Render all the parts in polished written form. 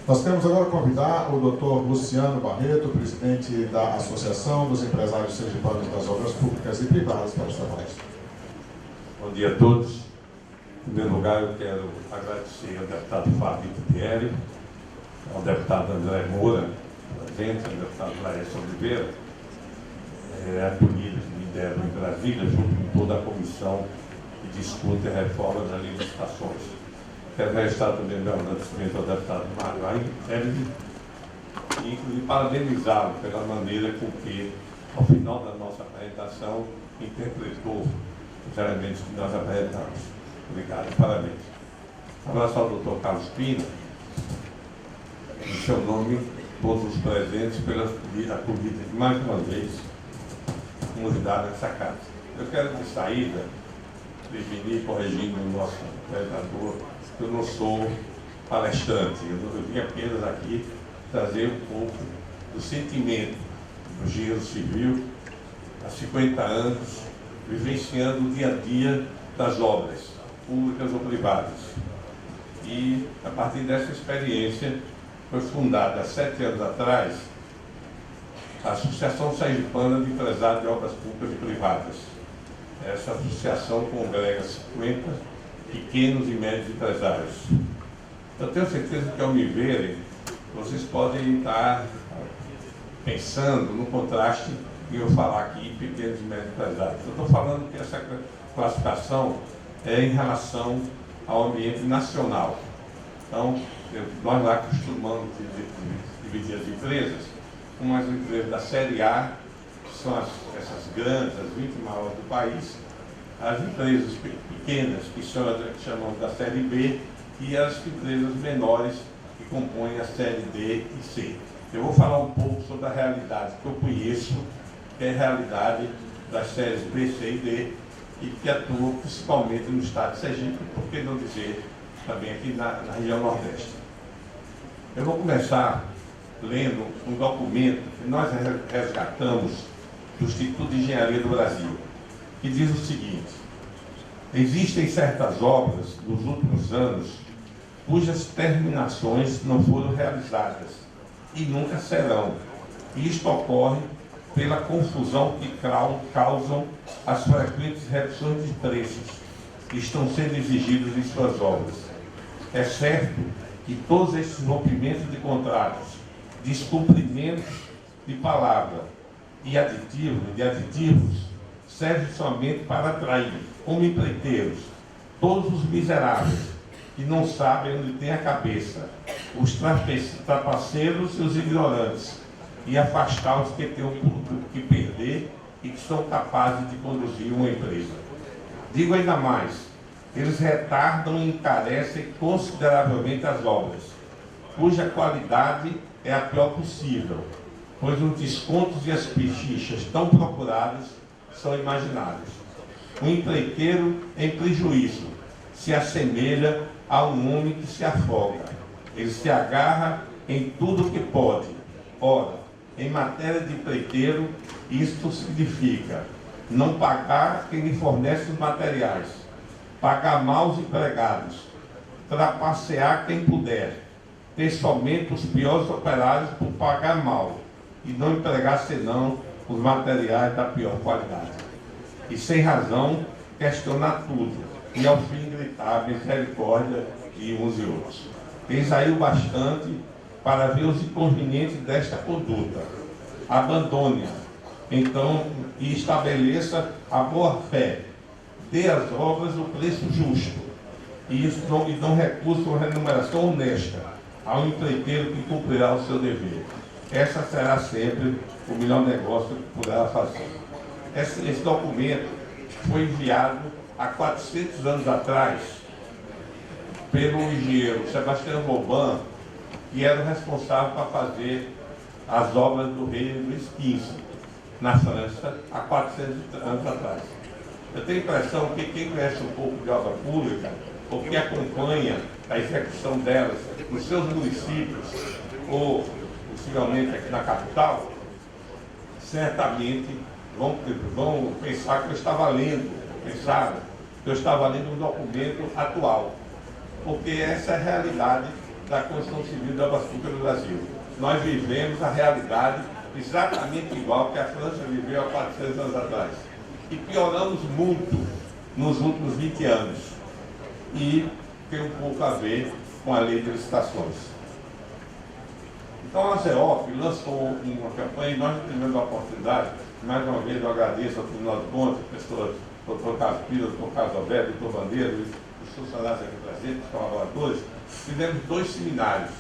Nós queremos agora convidar o Dr. Luciano Barreto, presidente da Associação dos Empresários Sergipanos das Obras Públicas e Privadas, para esta palestra. Bom dia a todos. Em primeiro lugar, eu quero agradecer ao deputado Fábio Pierre, ao deputado André Moura, presente, ao deputado Laércio Oliveira, a acolhida que me deram em Brasília, junto com toda a comissão que discute a reforma das licitações. Quero registrar também meu agradecimento ao deputado Mário Everly e, inclusive, parabenizá-lo pela maneira com que, ao final da nossa apresentação, interpretou os elementos que nós apresentamos. Obrigado, parabéns. Abraço ao Dr. Carlos Pina, em seu nome, todos os presentes, pela acolhida de mais uma vez, nos dada nessa casa. Eu quero, de saída, prevenir, corrigindo o nosso apresentador, que eu não sou palestrante, eu vim apenas aqui trazer um pouco do sentimento do engenheiro civil, há 50 anos, vivenciando o dia a dia das obras, públicas ou privadas. E, a partir dessa experiência, foi fundada há 7 anos atrás a Associação Sergipana de Empresários de Obras Públicas e Privadas. Essa associação congrega 50 pequenos e médios empresários. Eu tenho certeza que, ao me verem, vocês podem estar pensando no contraste que eu falar aqui em pequenos e médios empresários. Eu estou falando que essa classificação é em relação ao ambiente nacional. Então, nós lá costumamos dividir as empresas com as empresas da série A, que são essas grandes, as 20 maiores do país, as empresas pequenas, que chamamos da série B, e as empresas menores, que compõem a série D e C. Eu vou falar um pouco sobre a realidade que eu conheço, que é a realidade das séries B, C e D, e que atua principalmente no estado de Sergipe, por que não dizer também aqui na região Nordeste. Eu vou começar lendo um documento que nós resgatamos do Instituto de Engenharia do Brasil, que diz o seguinte: existem certas obras nos últimos anos cujas terminações não foram realizadas e nunca serão. E isto ocorre pela confusão que causam as frequentes reduções de preços que estão sendo exigidos em suas obras. É certo que todos esses rompimentos de contratos, descumprimentos de palavra e aditivos servem somente para atrair, como empreiteiros, todos os miseráveis que não sabem onde tem a cabeça, os trapaceiros e os ignorantes, e afastar os que têm o que perder e que são capazes de conduzir uma empresa. Digo ainda mais, eles retardam e encarecem consideravelmente as obras, cuja qualidade é a pior possível, pois os descontos e as pechinchas tão procurados são imaginários. O empreiteiro em prejuízo se assemelha a um homem que se afoga. Ele se agarra em tudo que pode. Ora, em matéria de empreiteiro, isto significa não pagar quem lhe fornece os materiais, pagar mal os empregados, trapacear quem puder, ter somente os piores operários por pagar mal e não empregar senão os materiais da pior qualidade. E sem razão questionar tudo e ao fim gritar misericórdia de uns e outros. Tens aí o bastante para ver os inconvenientes desta conduta. Abandone-a, então, e estabeleça a boa-fé. Dê às obras o preço justo e não recurse uma remuneração honesta ao empreiteiro que cumprirá o seu dever. Essa será sempre o melhor negócio que poderá fazer. Esse documento foi enviado há 400 anos atrás pelo engenheiro Sebastião Vauban, que era o responsável para fazer as obras do rei Luís XV na França, há 400 anos atrás. Eu tenho a impressão que quem conhece um pouco de obra pública, ou que acompanha a execução delas nos seus municípios, ou possivelmente aqui na capital, certamente vão pensar que eu estava lendo, pensaram que eu estava lendo um documento atual, porque essa é a realidade da construção civil da obras públicas do Brasil. Nós vivemos a realidade exatamente igual que a França viveu há 400 anos atrás. E pioramos muito nos últimos 20 anos. E tem um pouco a ver com a lei de licitações. Então a ZEOF lançou uma campanha e nós tivemos a oportunidade, mais uma vez eu agradeço ao Tribunal de Contas, pessoas, doutor Carlos Pires, doutor Carlos Alberto, doutor Bandeira, os funcionários aqui presentes, os colaboradores, fizemos 2 seminários.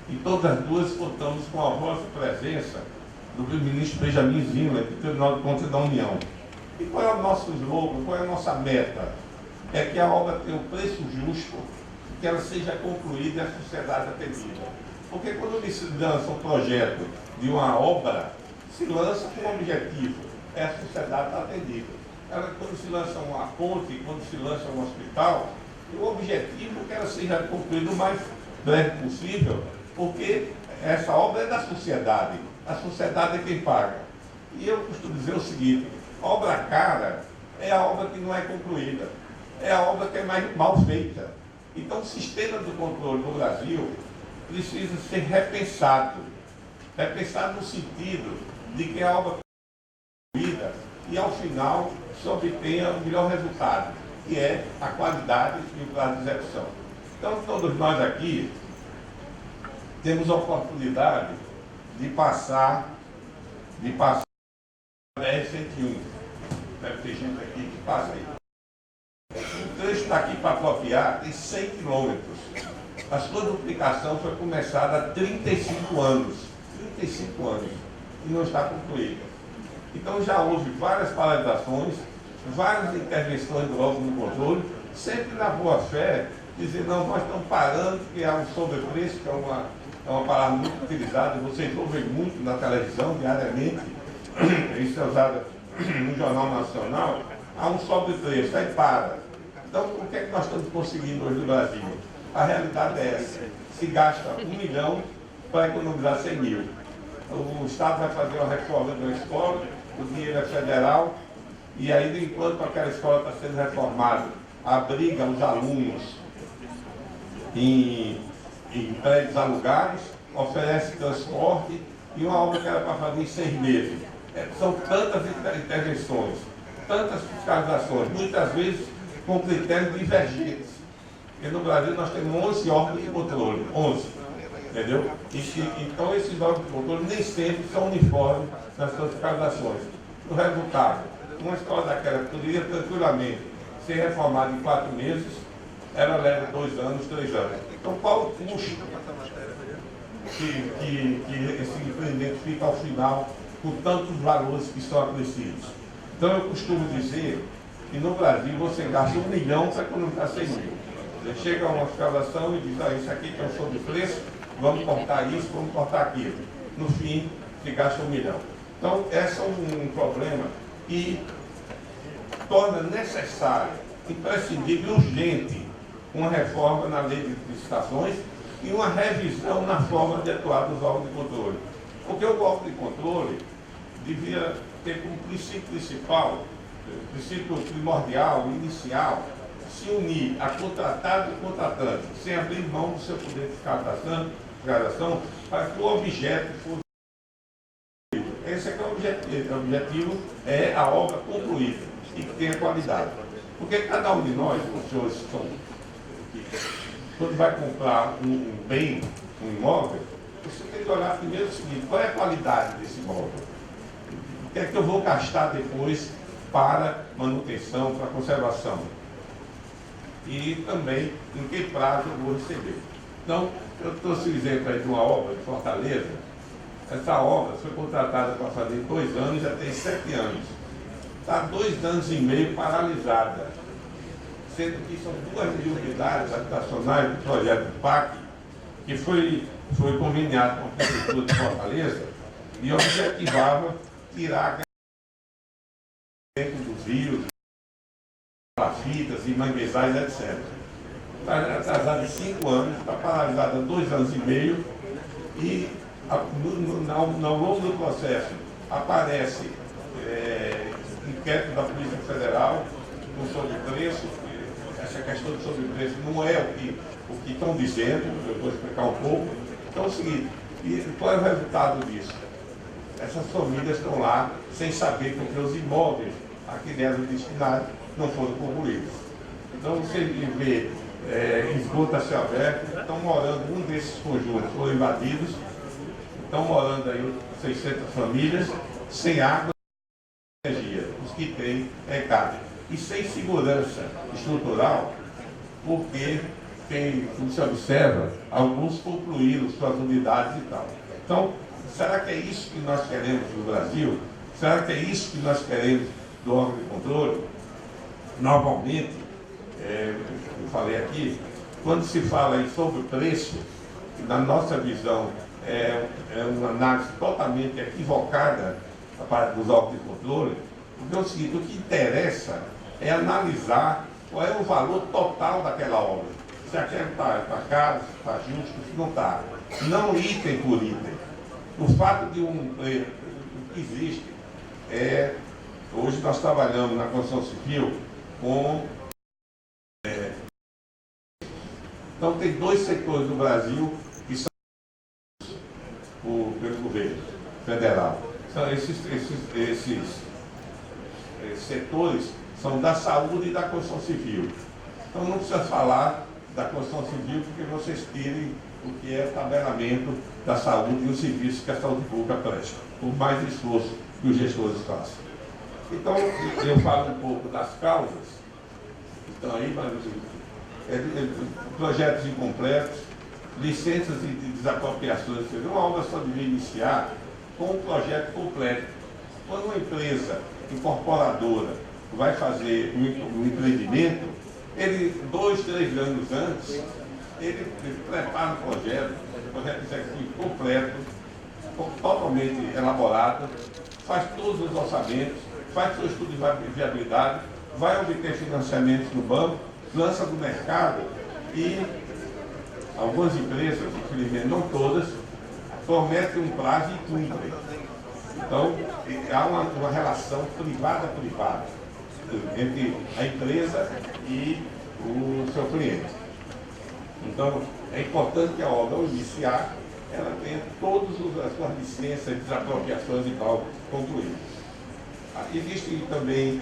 E todas as duas contamos com a vossa presença do ministro Benjamin Zimmer, do Tribunal de Contas da União. E qual é o nosso slogan, qual é a nossa meta? É que a obra tenha um preço justo, que ela seja concluída e a sociedade atendida. Porque quando se lança um projeto de uma obra, se lança com um objetivo, é a sociedade estar atendida. Quando se lança uma ponte, quando se lança um hospital, o objetivo é que ela seja concluída o mais breve possível, porque essa obra é da sociedade, a sociedade é quem paga. E eu costumo dizer o seguinte, obra cara é a obra que não é concluída, é a obra que é mais mal feita. Então o sistema do controle do Brasil precisa ser repensado no sentido de que a obra é concluída e ao final se obtenha o melhor resultado, que é a qualidade e o prazo de execução. Então todos nós aqui temos a oportunidade de passar a BR-101. Deve ter gente aqui que passa aí. O trecho daqui para Copiar tem 100 quilômetros. A sua duplicação foi começada há 35 anos. 35 anos. E não está concluída. Então já houve várias paralisações, várias intervenções do órgão de controle, sempre na boa fé, dizendo, não, nós estamos parando, porque há um sobrepreço, que é uma palavra muito utilizada, vocês ouvem muito na televisão, diariamente, isso é usado no Jornal Nacional, há um sobrepreço, aí para. Então, o que é que nós estamos conseguindo hoje no Brasil? A realidade é essa, se gasta 1 milhão para economizar 100 mil. O Estado vai fazer uma reforma de uma escola, o dinheiro é federal, e aí, enquanto aquela escola está sendo reformada, abriga os alunos em prédios alugados, oferece transporte e uma obra que era para fazer em 6 meses. São tantas intervenções, tantas fiscalizações, muitas vezes com critérios divergentes. Porque no Brasil nós temos 11 órgãos de controle, 11, entendeu? Então esses órgãos de controle nem sempre são uniformes nas suas fiscalizações. O resultado, uma escola daquela poderia tranquilamente ser reformada em 4 meses, ela leva 2 anos, 3 anos. Então qual o custo que esse empreendimento fica ao final com tantos valores que são acrescidos? Então eu costumo dizer que no Brasil você gasta 1 milhão para economizar 100 mil. Você chega a uma fiscalização e diz, isso aqui tem um sobrepreço, vamos cortar isso, vamos cortar aquilo. No fim, se gasta 1 milhão. Então, esse é um problema que torna necessário, imprescindível, urgente, uma reforma na lei de licitações e uma revisão na forma de atuar dos órgãos de controle. Porque o órgão de controle devia ter como princípio principal, princípio primordial, inicial, se unir a contratado e contratante, sem abrir mão do seu poder de fiscalização, para que o objeto fosse. Esse é que é o objetivo. O objetivo é a obra concluída e que tenha qualidade. Porque cada um de nós, os senhores estão aqui, quando vai comprar um bem, um imóvel, você tem que olhar primeiro o seguinte, qual é a qualidade desse imóvel? O que é que eu vou gastar depois para manutenção, para conservação? E também em que prazo eu vou receber. Então, eu trouxe o exemplo aí de uma obra de Fortaleza. Essa obra foi contratada para fazer 2 anos, já tem 7 anos. Está 2 anos e meio paralisada. Sendo que são 2.000 unidades habitacionais do projeto PAC, que foi conveniado com a Prefeitura de Fortaleza e objetivava tirar dentro dos rios, palafitas e manguezais, etc. Está atrasada em 5 anos, está paralisada há 2 anos e meio e ao longo do processo aparece inquérito da Polícia Federal com sobrepreço, essa questão de sobrepreço não é o que estão dizendo, eu vou explicar um pouco. Então é o seguinte, e qual é o resultado disso? Essas famílias estão lá sem saber porque os imóveis a que eram destinados não foram concluídos. Então você vê esgoto a céu aberto, estão morando, um desses conjuntos foram invadidos, estão morando aí 600 famílias sem água e energia, os que têm é casa. E sem segurança estrutural, porque como se observa, alguns concluíram suas unidades e tal. Então, será que é isso que nós queremos no Brasil? Será que é isso que nós queremos do órgão de controle? Normalmente, eu falei aqui, quando se fala em sobre preço, na nossa visão, é uma análise totalmente equivocada da parte dos órgãos de controle, porque é o seguinte, o que interessa é analisar qual é o valor total daquela obra. Se aquilo está caro, se está justo, se não está. Não item por item. O fato de que existe hoje nós trabalhamos na construção civil com então tem dois setores no Brasil que são pelo governo federal. São esses setores são da saúde e da construção civil. Então não precisa falar da construção civil porque vocês tirem o que é o tabelamento da saúde e os serviços que a saúde pública presta, por mais esforço que os gestores façam. Então, eu falo um pouco das causas, então aí, projetos incompletos, licenças de desapropriações, uma obra só devia iniciar com um projeto completo. Quando uma empresa incorporadora vai fazer um empreendimento, ele, 2, 3 anos antes, ele prepara o projeto executivo completo, totalmente elaborado, faz todos os orçamentos, faz seu estudo de viabilidade, vai obter financiamentos no banco, lança no mercado e algumas empresas, infelizmente não todas, prometem um prazo e cumprem. Então, há uma relação privada-privada entre a empresa e o seu cliente. Então, é importante que a obra, ao iniciar, ela tenha todas as suas licenças, desapropriações e tal concluídas. Existem também,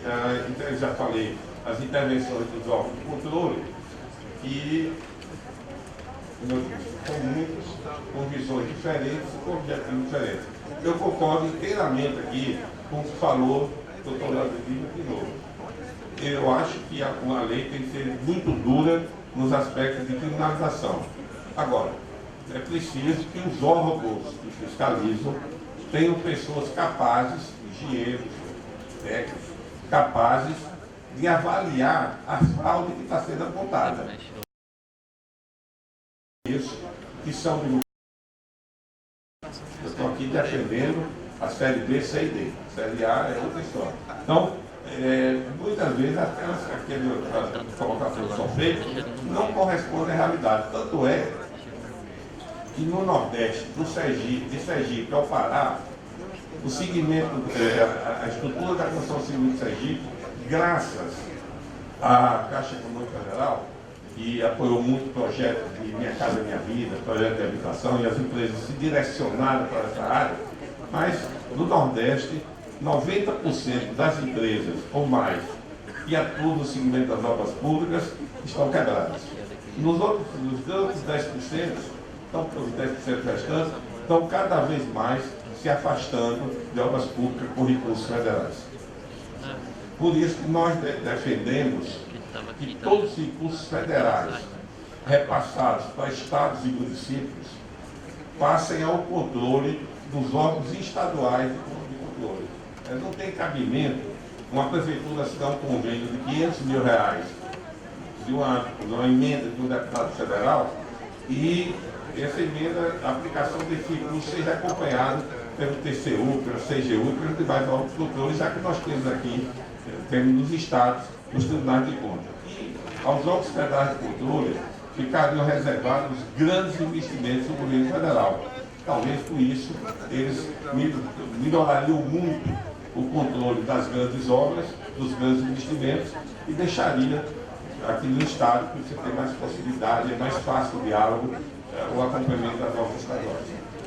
eu já falei, as intervenções dos órgãos de controle, que, como eu disse, são muitos, com visões diferentes e com objetivos diferentes. Eu concordo inteiramente aqui com o que falou o doutor Laudemir de novo. Eu acho que uma lei tem que ser muito dura nos aspectos de criminalização. Agora, é preciso que os órgãos que fiscalizam tenham pessoas capazes, engenheiros, técnicos, capazes de avaliar a fraude que está sendo apontada. Isso, que são de... Eu estou aqui defendendo a série B, C e D. A série A é outra história. Então, muitas vezes aquelas colocações que são feitas não correspondem à realidade. Tanto é que no Nordeste, de Sergipe ao Pará, o segmento, a estrutura da construção civil de Sergipe, graças à Caixa Econômica Federal, que apoiou muito projetos de Minha Casa Minha Vida, projeto de habitação, e as empresas se direcionaram para essa área, mas no Nordeste, 90% das empresas ou mais que atuam no segmento das obras públicas estão quebradas. Nos outros 10%, os 10% restantes, estão cada vez mais se afastando de obras públicas com recursos federais. Por isso que nós defendemos que todos os recursos federais repassados para estados e municípios passem ao controle dos órgãos estaduais de controle. Não tem cabimento uma prefeitura assinar um convênio de R$500 mil de uma emenda de um deputado federal e essa emenda, a aplicação desse recurso seja acompanhada pelo TCU, pela CGU e pelos demais órgãos de controle, já que nós temos aqui, temos nos estados, os tribunais de contas. E aos órgãos federais de controle ficariam reservados os grandes investimentos do governo federal. Talvez com isso eles melhorariam muito o controle das grandes obras, dos grandes investimentos e deixaria aqui no Estado, porque você tem mais possibilidade, é mais fácil o diálogo, o acompanhamento das normas estaduais.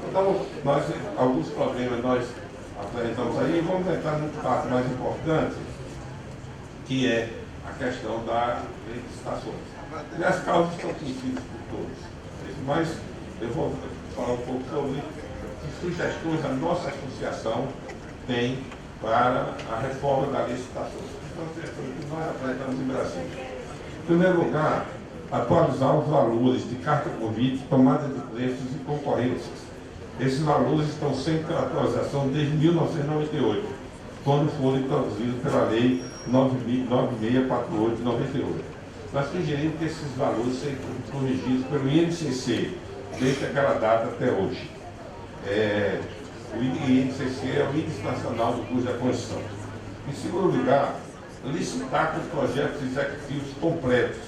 Então, alguns problemas nós apresentamos aí, e vamos entrar num fato mais importante, que é a questão das licitações. E as causas são conhecidas por todos, mas eu vou falar um pouco sobre que sugestões a nossa associação tem para a reforma da licitação. Então, que nós apresentamos em Brasília. Em primeiro lugar, atualizar os valores de carta convite, tomada de preços e concorrências. Esses valores estão sempre em atualização desde 1998, quando foram introduzidos pela Lei 9648 de 98. Nós sugerimos que esses valores sejam corrigidos pelo INCC, desde aquela data até hoje. O INCC é o Índice Nacional do Custo da Construção. Em segundo lugar, licitar com projetos executivos completos,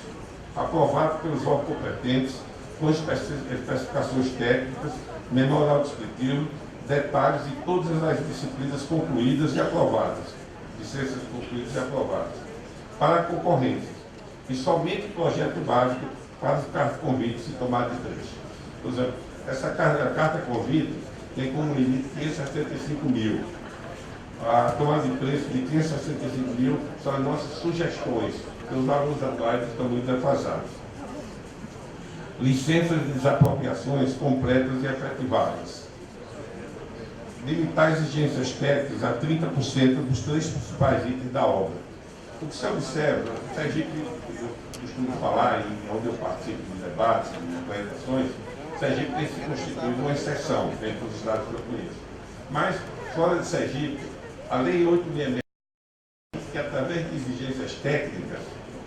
aprovados pelos órgãos competentes, com especificações técnicas, memorial descritivo, detalhes de todas as disciplinas concluídas e aprovadas, licenças concluídas e aprovadas, para concorrências, e somente projeto básico para os cartas convites e tomada de preço. Por exemplo, essa carta convite tem como limite 565 mil. A tomada de preço de 565 mil são as nossas sugestões, porque os valores atuais estão muito defasados. Licenças de desapropriações completas e efetivadas. Limitar exigências técnicas a 30% dos 3 principais itens da obra. O que se observa, o Sergipe, eu costumo falar, onde eu participo de debates, de apresentações, o Sergipe tem se constituído uma exceção dentro dos estados que eu conheço. Mas, fora de Sergipe, a Lei 866, que através de exigências técnicas,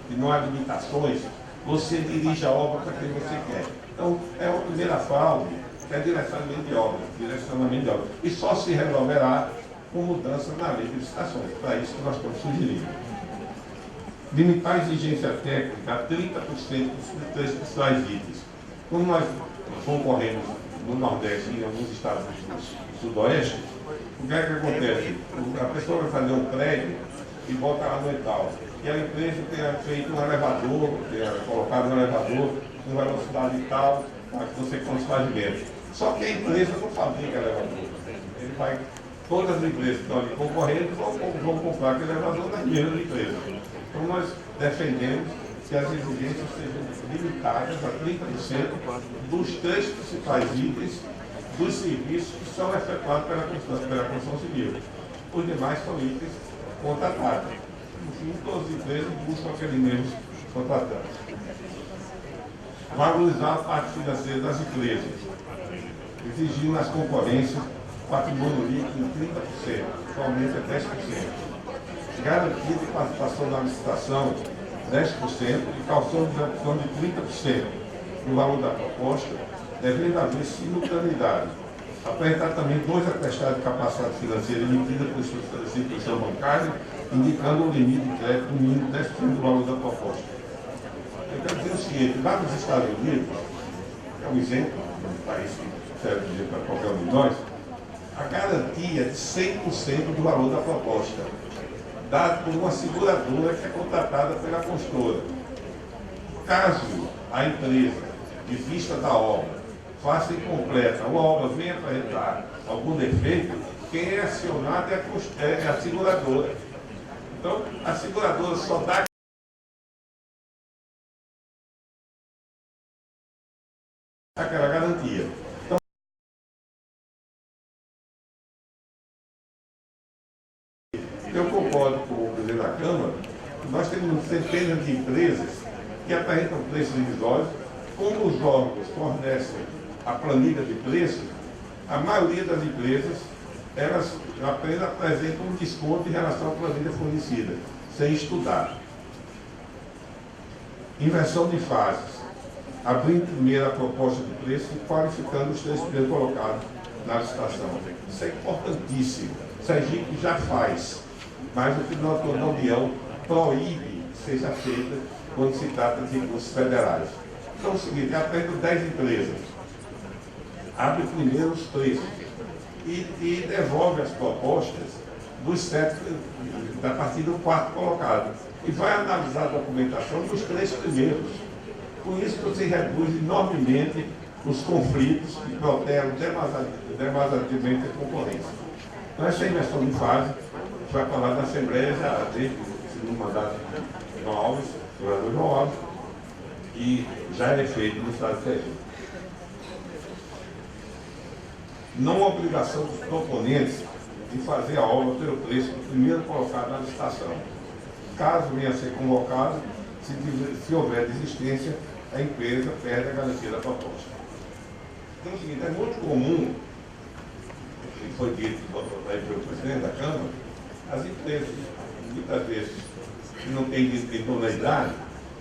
que não há limitações, você dirige a obra para quem você quer. Então, é a primeira fraude, que é direcionamento de obra. E só se resolverá com mudança na lei de licitações. Para isso que nós estamos sugerindo. Limitar a exigência técnica a 30% dos 3 principais itens. Como nós concorremos no Nordeste e em alguns estados do Sudoeste, o que é que acontece? A pessoa vai fazer um prédio e bota lá no edital. E a empresa tenha feito um elevador, tenha colocado um elevador com velocidade tal, para que você consiga menos. Só que a empresa não fabrica elevador. Todas as empresas que estão ali concorrendo vão comprar aquele elevador das mesmas empresas. Então nós defendemos que as exigências sejam limitadas a 30% dos 3 principais itens dos serviços que são efetuados pela construção civil. Os demais são itens contratados. Enfim, todas as empresas buscam aquele mesmo contratante. Valorizar a parte financeira das empresas, exigindo nas concorrências patrimônio líquido em 30%, atualmente é 10%. Garantia de participação na licitação 10% e calção de opção de 30% no valor da proposta, devendo haver simultaneidade. Apresentar também 2 atestados de capacidade financeira emitida por instituição bancária, indicando o limite de crédito no mínimo 10% do valor da proposta. Eu quero dizer o seguinte, lá nos Estados Unidos, é um exemplo, um país que serve de para qualquer um de nós, a garantia é de 100% do valor da proposta, dado por uma seguradora que é contratada pela construtora. Caso a empresa, de vista da obra, faça incompleta, ou a obra venha apresentar algum defeito, quem é acionado é a seguradora. Então, a seguradora só dá aquela garantia. Então, eu concordo com o presidente da Câmara, que nós temos centenas de empresas que apresentam preços irrisórios, como os órgãos fornecem a planilha de preços, a maioria das empresas, elas apenas apresentam um desconto em relação à planilha fornecida, sem estudar. Inversão de fases, abrindo primeiro a proposta de preço e qualificando os 3 primeiros colocados na licitação. Isso é importantíssimo. O Sergipe já faz, mas o Tribunal da União proíbe que seja feita quando se trata de recursos federais. Então é o seguinte, apresenta 10 empresas, abre primeiro os preços e devolve as propostas dos 7, a partir do 4º colocado. E vai analisar a documentação dos 3 primeiros. Com isso, você reduz enormemente os conflitos que protelam demasiadamente a concorrência. Então, essa inversão de fase foi aprovada na Assembleia já desde o segundo mandato de João Alves, governador João Alves, e já é feito no Estado de Sergipe. Não há obrigação dos proponentes de fazer a obra pelo preço do primeiro colocado na licitação. Caso venha a ser convocado, se houver desistência, a empresa perde a garantia da proposta. Então é o seguinte, é muito comum, e foi dito pelo presidente da Câmara, as empresas, muitas vezes, que não têm idoneidade,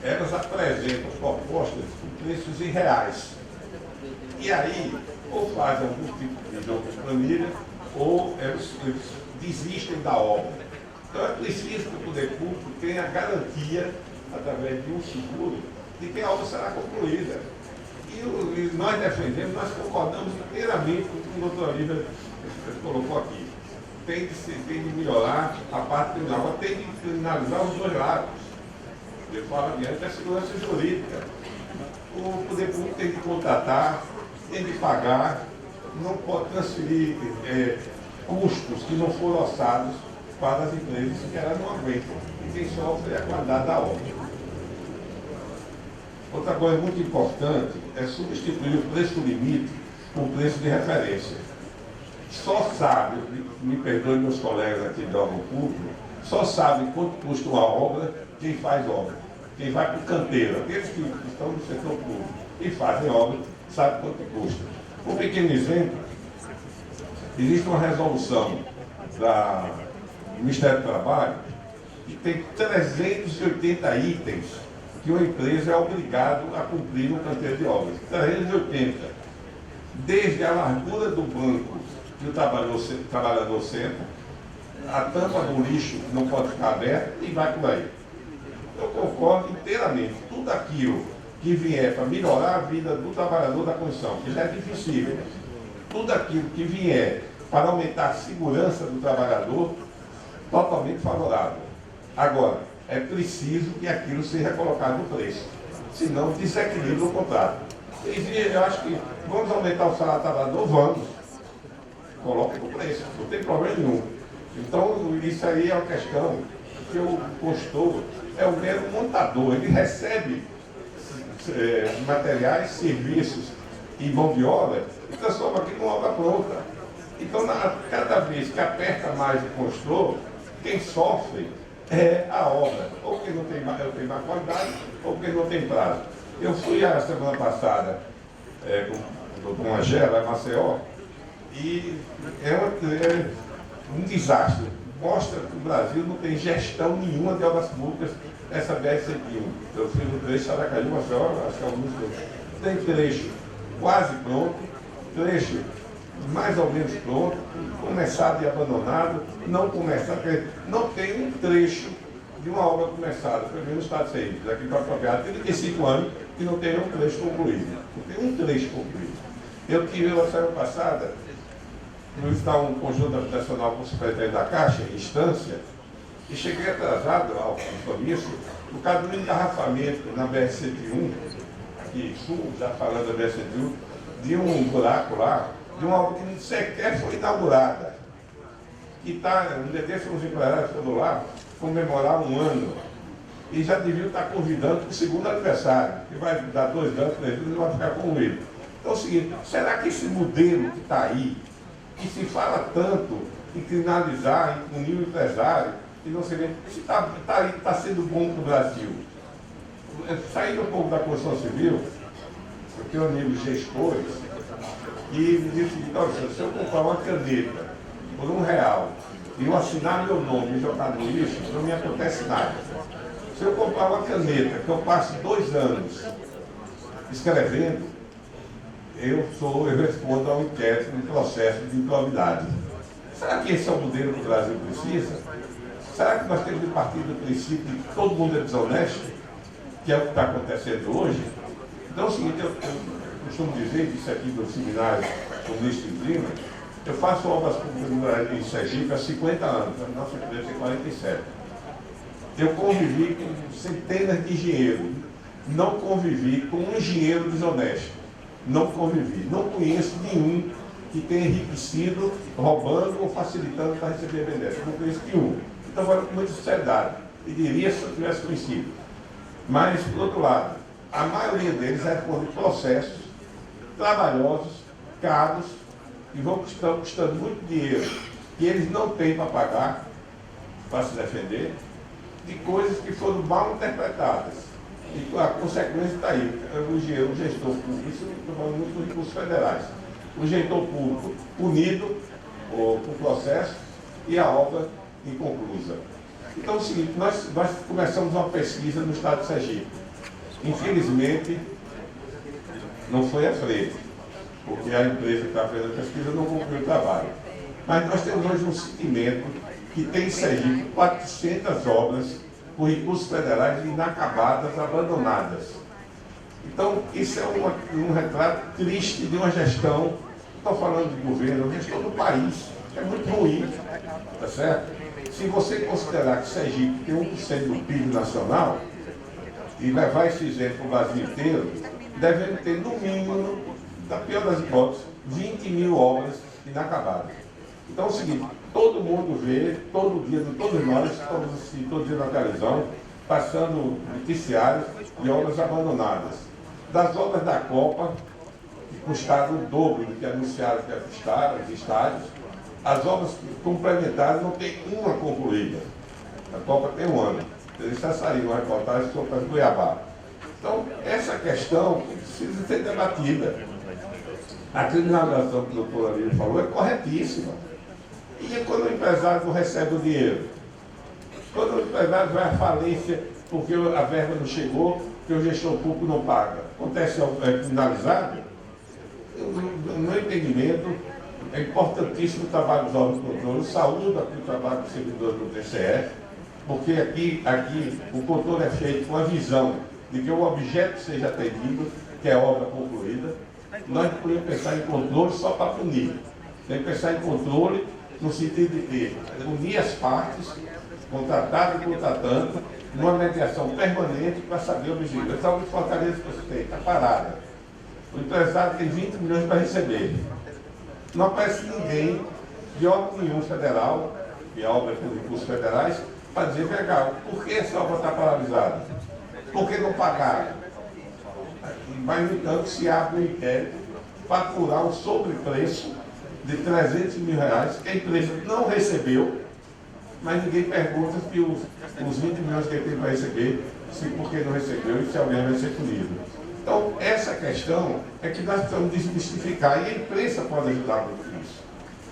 elas apresentam propostas com preços irreais. E aí, ou fazem algum tipo de jogo de planilha, ou eles desistem da obra. Então é preciso que o poder público tenha garantia, através de um seguro, de que a obra será concluída. E nós defendemos, nós concordamos inteiramente com o que o doutor Olívio colocou aqui. Tem de melhorar a parte criminal, agora tem de criminalizar os 2 lados. Ele fala diante da segurança jurídica. O poder público tem de contratar, tem de pagar, não pode transferir custos que não foram orçados para as empresas que elas não aguentam. E quem sofre é a qualidade da obra. Outra coisa muito importante é substituir o preço limite por preço de referência. Só sabe, me perdoem meus colegas aqui de órgão público, só sabe quanto custa uma obra quem faz obra. Quem vai para o canteiro, aqueles que estão no setor público e fazem obra, sabe quanto custa. Um pequeno exemplo, existe uma resolução do Ministério do Trabalho que tem 380 itens que uma empresa é obrigada a cumprir no canteiro de obras. 380. Desde a largura do banco que o trabalhador senta, a tampa do lixo não pode ficar aberta e vai por aí. Eu concordo inteiramente. Tudo aquilo que vier para melhorar a vida do trabalhador da construção, que já é difícil, tudo aquilo que vier para aumentar a segurança do trabalhador, totalmente favorável. Agora, é preciso que aquilo seja colocado no preço, senão desequilibra o contrato. Eu acho que vamos aumentar o salário do trabalhador, vamos. Coloque no preço, não tem problema nenhum. Então, isso aí é uma questão que o consultor é um mero montador, ele recebe materiais, serviços e mão de obra e transforma aqui numa obra pronta. Então, cada vez que aperta mais o consultor, quem sofre é a obra, ou porque não tem má qualidade, ou porque não tem prazo. Eu fui a semana passada com o Dr. Angela, em Maceió, e é um desastre. Mostra que o Brasil não tem gestão nenhuma de obras públicas nessa BR-101. Eu fiz o trecho Aracaju, Maceió, acho que é alguns trechos. Tem trecho quase pronto, trecho mais ou menos pronto, começado e abandonado, não começado, não tem um trecho de uma obra começada, pelo menos no Estado de Sergipe, aqui para apropriado, 35 anos que não tem um trecho concluído. Não tem um trecho concluído. Eu tive na semana passada, visitar um conjunto habitacional com o secretário da Caixa, em instância, e cheguei atrasado ao compromisso, por causa do engarrafamento na BR-101, aqui sul, já falando da BR-101, de um buraco lá, de uma obra que sequer foi inaugurada. E um dia desses os empresários foram lá comemorar 1 ano. E já deviam estar convidando para o segundo aniversário, que vai dar 2 anos, 3 anos, e vai ficar concluído. Então é o seguinte, será que esse modelo que está aí, que se fala tanto em criminalizar, em punir o empresário, e não sei bem, se está sendo bom para o Brasil? Saindo um pouco da construção civil, eu tenho amigos gestores, e me disse o seguinte, olha, se eu comprar uma caneta por R$1 e eu assinar meu nome e jogar no lixo, não me acontece nada. Se eu comprar uma caneta que eu passe 2 anos escrevendo, eu respondo ao inquérito no processo de improbidade. Será que esse é o modelo que o Brasil precisa? Será que nós temos de partir do princípio de que todo mundo é desonesto, que é o que está acontecendo hoje? Então é o seguinte, eu costumo dizer, isso aqui do seminário com o ministro Lima, Eu faço obras públicas em Sergipe há 50 anos, a nossa empresa tem 47. Eu convivi com centenas de engenheiros, não convivi com um engenheiro desonesto, não convivi, não conheço nenhum que tenha enriquecido, roubando ou facilitando para receber benéfico, não conheço nenhum. Então, falando com muita sinceridade, e diria se eu tivesse conhecido. Mas, por outro lado, a maioria deles responde processos trabalhosos, caros, e estão custando muito dinheiro, que eles não têm para pagar, para se defender, de coisas que foram mal interpretadas. E a consequência está aí. O gestor público, isso estou falando muito dos recursos federais, o gestor público punido por processo e a obra inconclusa. Então é o seguinte, nós começamos uma pesquisa no estado de Sergipe. Infelizmente, não foi à frente, porque a empresa que está fazendo a pesquisa não concluiu o trabalho. Mas nós temos hoje um sentimento que tem em Sergipe 400 obras com recursos federais inacabadas, abandonadas. Então, isso é um retrato triste de uma gestão, estou falando de governo, uma gestão do país, é muito ruim, tá certo? Se você considerar que Sergipe tem 1% do PIB nacional, e levar esse exemplo para o Brasil inteiro, devemos ter, no mínimo, da pior das hipóteses, 20 mil obras inacabadas. Então é o seguinte, todo mundo vê, todo dia, todos nós estamos assistindo todo dia na televisão, passando noticiários de obras abandonadas. Das obras da Copa, que custaram o dobro do que anunciaram que ia custar, os estádios, as obras complementares não tem uma concluída. A Copa tem um ano. Eles já saíram uma reportagem sobre as Cuiabá. Então, essa questão precisa ser debatida. A criminalização que o doutor Alírio falou é corretíssima. E quando o empresário não recebe o dinheiro? Quando o empresário vai à falência porque a verba não chegou, porque o gestor público não paga, acontece criminalizado? No meu entendimento, é importantíssimo o trabalho dos órgãos de controle, saúde aqui o trabalho dos servidores do TCE, porque aqui o controle é feito com a visão de que o objeto seja atendido, que é a obra concluída. Nós não podemos pensar em controle só para punir. Tem que pensar em controle no sentido de ter, unir as partes, contratado e contratando, numa mediação permanente para saber o objetivo. Essa obra de Fortaleza que você tem, está parada. O empresário tem 20 milhões para receber. Não aparece ninguém de órgão nenhum federal, que é obra com recursos federais, para dizer, legal, por que essa obra está paralisada? Por que não pagaram? Mas, no entanto, se abre um inquérito para apurar um sobrepreço de 300 mil reais, que a empresa não recebeu, mas ninguém pergunta se os 20 milhões que ele tem para receber, se por que não recebeu e se alguém vai ser punido. Então, essa questão é que nós precisamos desmistificar, e a imprensa pode ajudar muito nisso.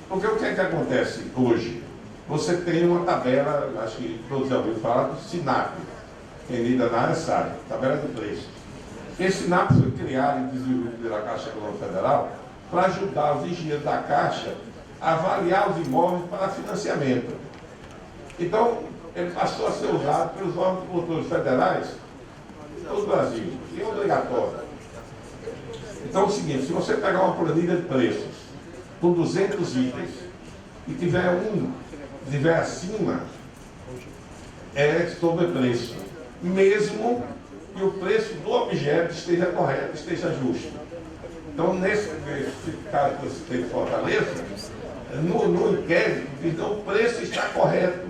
Porque o que é que acontece hoje? Você tem uma tabela, acho que todos já ouviram falar, do SINAP, quem lida na área sabe, tabela de preço. Esse SINAP foi criado e desenvolvido pela Caixa Econômica Federal para ajudar os engenheiros da Caixa a avaliar os imóveis para financiamento. Então, ele passou a ser usado pelos órgãos de controle federais de todo o Brasil, e é obrigatório. Então é o seguinte, se você pegar uma planilha de preços com 200 itens e tiver acima, é sobrepreço, mesmo que o preço do objeto esteja correto, esteja justo. Então, nesse caso que eu citei de Fortaleza, no inquérito, diz que o preço está correto,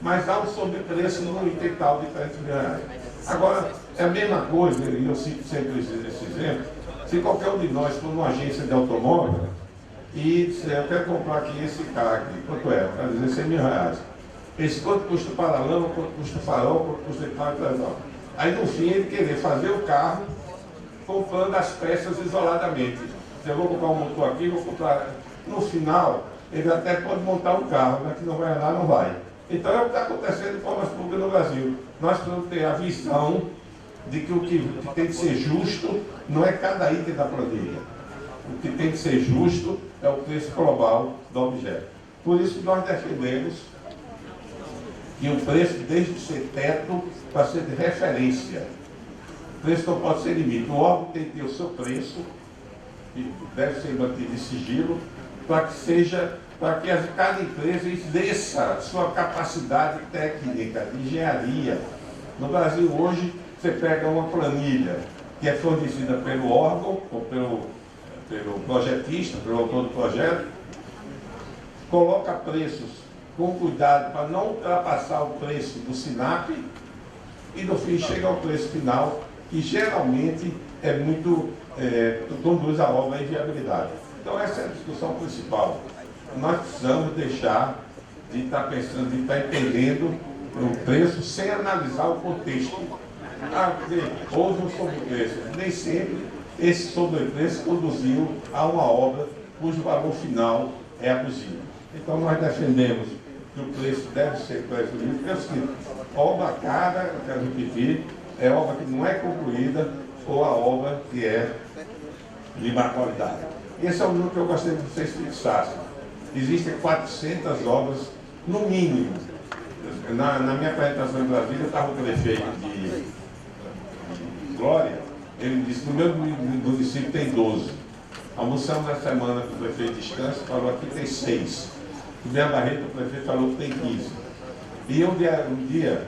mas há um sobrepreço no item tal de 300 mil reais. Agora, é a mesma coisa, e eu cito sempre esse exemplo, se qualquer um de nós for numa agência de automóvel e disser, eu quero comprar aqui esse carro aqui, quanto é? Para dizer 100 mil reais. Esse quanto custa o paralama, quanto custa o farol, quanto custa o carro, aí no fim ele querer fazer o carro comprando as peças isoladamente. Se eu vou comprar um motor aqui, vou comprar. No final, ele até pode montar um carro, mas que não vai andar, não vai. Então é o que está acontecendo com obras públicas no Brasil. Nós precisamos ter a visão de que o que tem que ser justo não é cada item da planilha. O que tem que ser justo é o preço global do objeto. Por isso que nós defendemos que o preço deixe de ser teto para ser de referência. O preço não pode ser limite. O órgão tem que ter o seu preço, que deve ser mantido em sigilo, para que cada empresa exerça sua capacidade técnica de engenharia. No Brasil hoje, você pega uma planilha que é fornecida pelo órgão, ou pelo projetista, pelo autor do projeto, coloca preços com cuidado para não ultrapassar o preço do SINAP e no fim chega ao preço final, que geralmente conduz a obra à inviabilidade. Então essa é a discussão principal. Nós precisamos deixar de estar pensando, de estar entendendo o preço sem analisar o contexto. Houve um sobrepreço. Nem sempre esse sobrepreço conduziu a uma obra cujo valor final é abusivo. Então nós defendemos que o preço deve ser preço livre, porque é o seguinte, obra cara, eu quero repetir, é obra que não é concluída ou a obra que é de má qualidade. Esse é o número que eu gostaria que vocês fixassem. Existem 400 obras, no mínimo. Na minha apresentação em Brasília, estava o prefeito de Glória, ele disse, no meu município tem 12. Almoçamos essa semana com o prefeito de Estância, falou aqui tem 6. No Minha Barreto, o prefeito falou que tem 15. E um dia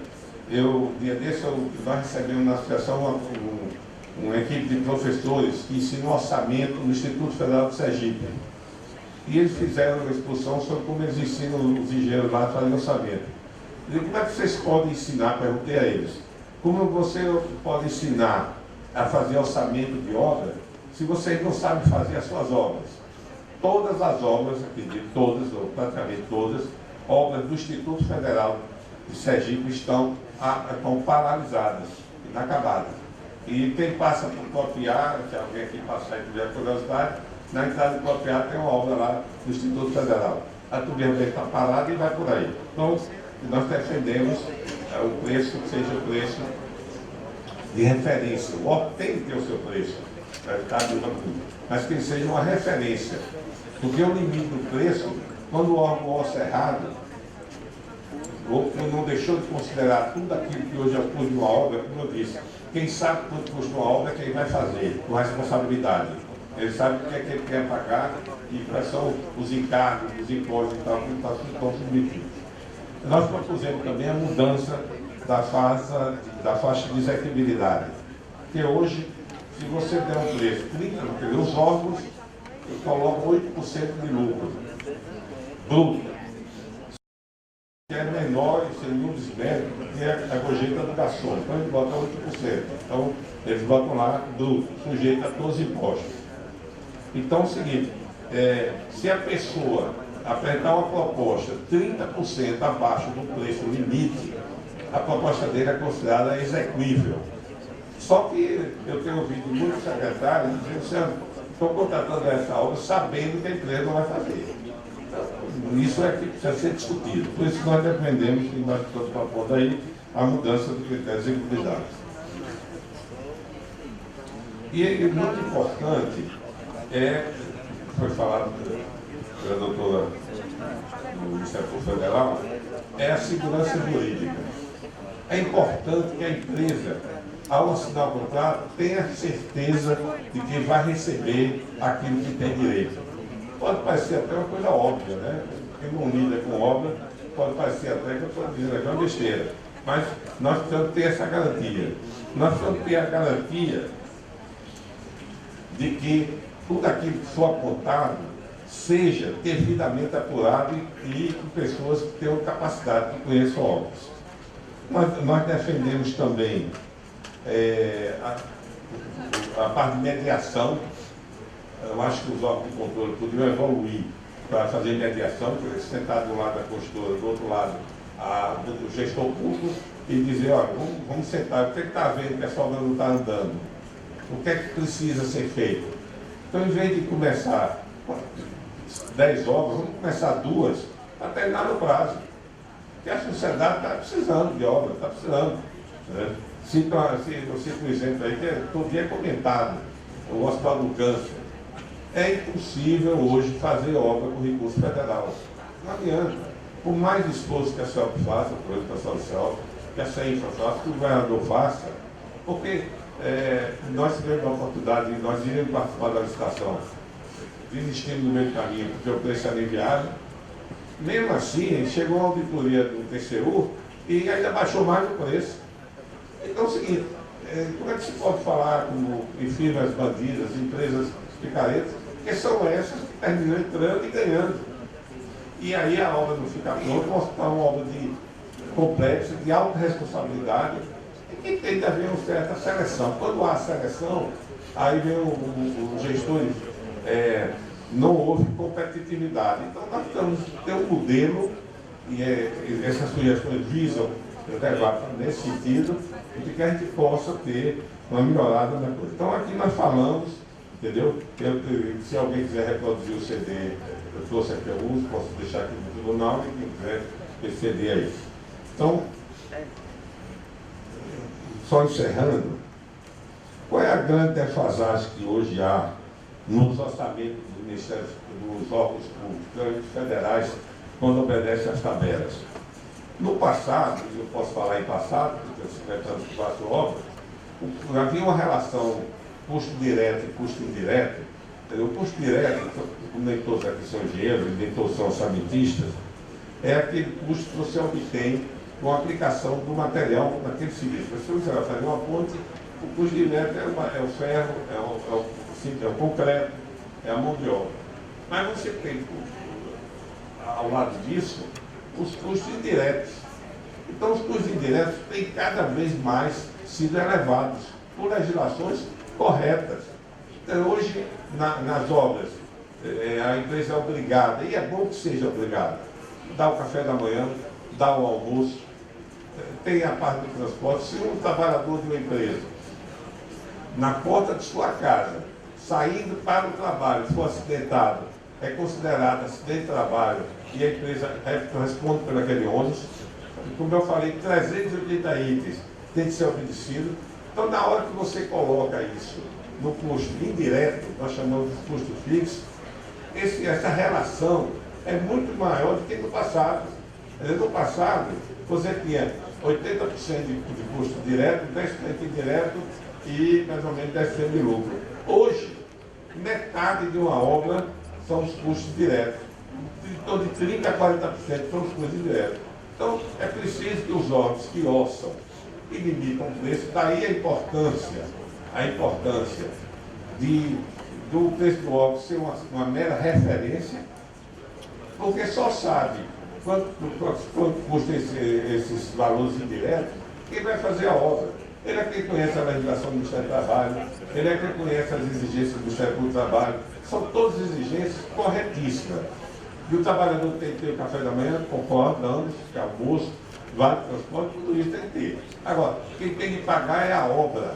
desse, nós recebemos na associação uma equipe de professores que ensinam orçamento no Instituto Federal de Sergipe. E eles fizeram uma exposição sobre como eles ensinam os engenheiros lá a fazer orçamento. Eu digo, como é que vocês podem ensinar, perguntei a eles, como você pode ensinar a fazer orçamento de obra se vocês não sabem fazer as suas obras? Todas as obras, acredito, todas, ou praticamente todas, obras do Instituto Federal de Sergipe estão paralisadas, inacabadas. E quem passa por Copiar, se alguém aqui passar e tiver curiosidade, na entrada de Copiar tem uma obra lá do Instituto Federal. A turbina está parada e vai por aí. Então, nós defendemos o preço que seja o preço de referência. O órgão tem que ter o seu preço, mas que ele seja uma referência. Porque o limite do preço, quando o órgão orça errado, ou não deixou de considerar tudo aquilo que hoje é o custo de uma obra, como eu disse, quem sabe quanto custa uma obra é quem vai fazer, com responsabilidade. Ele sabe o que é que ele quer pagar e quais são os encargos, os impostos e tal, que estão submetidos. Nós propusemos também a mudança da faixa de execuibilidade. Porque hoje, se você der um preço 30, os órgãos colocam 8% de lucro bruto. Que é menor e sem nenhum desmérito que é a gorjeta do garçom. Então eles botam 8%. Então eles botam lá bruto, sujeito a todos os impostos. Então é o seguinte, se a pessoa apresentar uma proposta 30% abaixo do preço limite, a proposta dele é considerada exequível. Só que eu tenho ouvido muitos secretários dizendo, estou contratando essa obra sabendo que a empresa não vai fazer. Então, isso é que precisa ser discutido. Por isso nós defendemos, e nós estamos propondo aí, a mudança do critério de execuibilidade. E muito importante foi falado pela doutora do Ministério Federal, é a segurança jurídica. É importante que a empresa, ao assinar o contrato, tenha certeza de que vai receber aquilo que tem direito. Pode parecer até uma coisa óbvia, né? Quem não lida com obra, pode parecer até que eu estou dizendo aqui uma besteira. Mas nós precisamos ter essa garantia. Nós precisamos ter a garantia de que tudo aquilo que for apontado seja devidamente apurado e com pessoas que tenham capacidade, que conheçam obras. Nós defendemos também a parte de mediação. Eu acho que os órgãos de controle podiam evoluir para fazer mediação, sentar do lado da consultora, do outro lado do gestor público e dizer, olha, vamos sentar, o que está vendo que essa obra não está andando? O que é que precisa ser feito? Então, em vez de começar 10 obras, vamos começar 2 para terminar no prazo. Porque a sociedade está precisando de obra, está precisando. Né? Cito um exemplo aí, que todo dia é comentado, o Hospital do Câncer. É impossível hoje fazer obra com recurso federal. Não adianta. Por mais esforço que a CELP faça, por exemplo, a social, que a CEINFA faça, que o governador faça, porque nós tivemos a oportunidade, nós iremos participar da licitação. desistimos no meio do caminho, porque o preço era inviável. Mesmo assim, chegou a auditoria do TCU e ainda baixou mais o preço. Então é o seguinte, como é que se pode falar como em firmas bandidas, empresas picaretas, que são essas que terminam entrando e ganhando. E aí a obra não fica pronta, mostra uma obra complexa, de alta responsabilidade, e que tem de haver uma certa seleção. Quando há seleção, aí vem os gestores, não houve competitividade. Então nós temos que ter um modelo, e essas sugestões visam levar nesse sentido, de que a gente possa ter uma melhorada na coisa. Então aqui nós falamos, entendeu? Se alguém quiser reproduzir o CD, eu trouxe aqui alguns, posso deixar aqui no tribunal, e quem quiser esse CD aí. Então, só encerrando, qual é a grande defasagem que hoje há nos orçamentos dos ministérios, dos órgãos públicos federais, quando obedecem às tabelas? No passado, eu posso falar em passado, porque eu 50 anos que faço obra, havia uma relação custo direto e custo indireto. O custo direto, nem todos aqui são engenheiros, nem todos são orçamentistas, é aquele custo que você obtém com a aplicação do material naquele serviço. Se você vai fazer uma ponte, o custo direto é o ferro, é o concreto, é a mão de obra. Mas você tem, ao lado disso, os custos indiretos. Então, os custos indiretos têm cada vez mais sido elevados por legislações corretas. Então, hoje, nas obras, a empresa é obrigada, e é bom que seja obrigada, dá o café da manhã, dá o almoço, tem a parte do transporte. Se um trabalhador de uma empresa, na porta de sua casa, saindo para o trabalho, for acidentado, é considerado acidente de trabalho e a empresa responde por aquele ônus. Como eu falei, 380 itens tem que ser obedecido. Então, na hora que você coloca isso no custo indireto, nós chamamos de custo fixo, essa relação é muito maior do que no passado. No passado, você tinha 80% de custo direto, 10% indireto e mais ou menos 10% de lucro. Hoje, metade de uma obra são os custos diretos. Então, de 30% a 40% são os custos indiretos. Então, é preciso que os órgãos que orçam e limitam o preço, daí a importância do preço do órgão ser uma mera referência, porque só sabe quanto custa esses valores indiretos quem vai fazer a obra. Ele é quem conhece a legislação do Ministério do Trabalho, ele é quem conhece as exigências do Ministério do Trabalho. São todas exigências corretíssimas. E o trabalhador tem que ter o café da manhã, concordo, damos, almoço, vale transporte, tudo isso tem que ter. Agora, quem tem que pagar é a obra.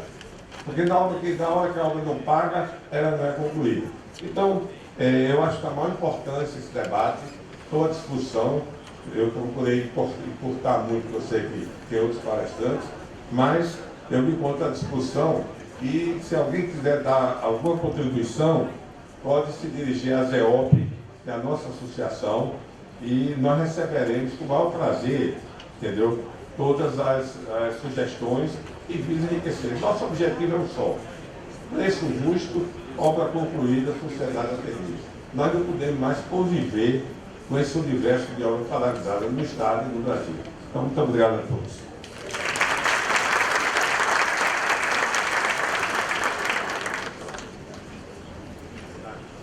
Porque na hora que a obra não paga, ela não é concluída. Então, eu acho que a maior importância esse debate, toda a discussão, eu procurei encurtar muito, eu sei que tem outros palestrantes, mas eu me encontro à discussão e se alguém quiser dar alguma contribuição, pode se dirigir à ZEOP, que é a nossa associação, e nós receberemos com o maior prazer, entendeu? Todas as sugestões e visa enriquecer. Nosso objetivo é um só: preço justo, obra concluída, sociedade atendida. Nós não podemos mais conviver com esse universo de obra paralisada no Estado e no Brasil. Então, muito obrigado a todos.